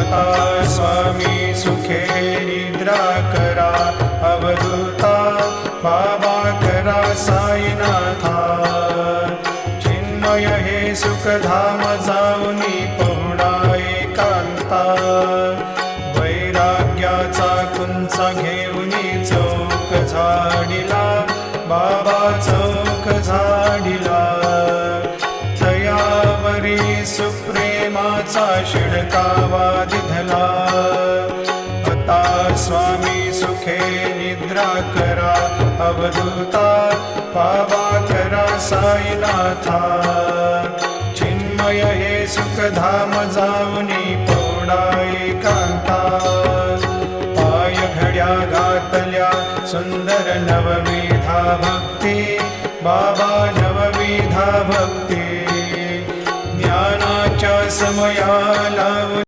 आता स्वामी सुखे निद्रा करा, अवधूता बाबा करा साईनाथा। चिन्मय हे सुखधाम जाऊनी पहुडा एकांता, वैराग्याचा कुंचा घेऊनी चौक झाडिला, बाबा चौक झाडिला। तयावरी सुप्रेमाचा शिडकावा दिधला, आता स्वामी सुखे निद्रा करा, अवधूता बाबा करा साईनाथा। चिन्मय हे सुखधाम जाऊनी पहुडा एकांता, पाय घड्या घातल्या सुंदर नवविधा भक्ती, बाबा नवविधा भक्ती। ज्ञानाच्या समयाला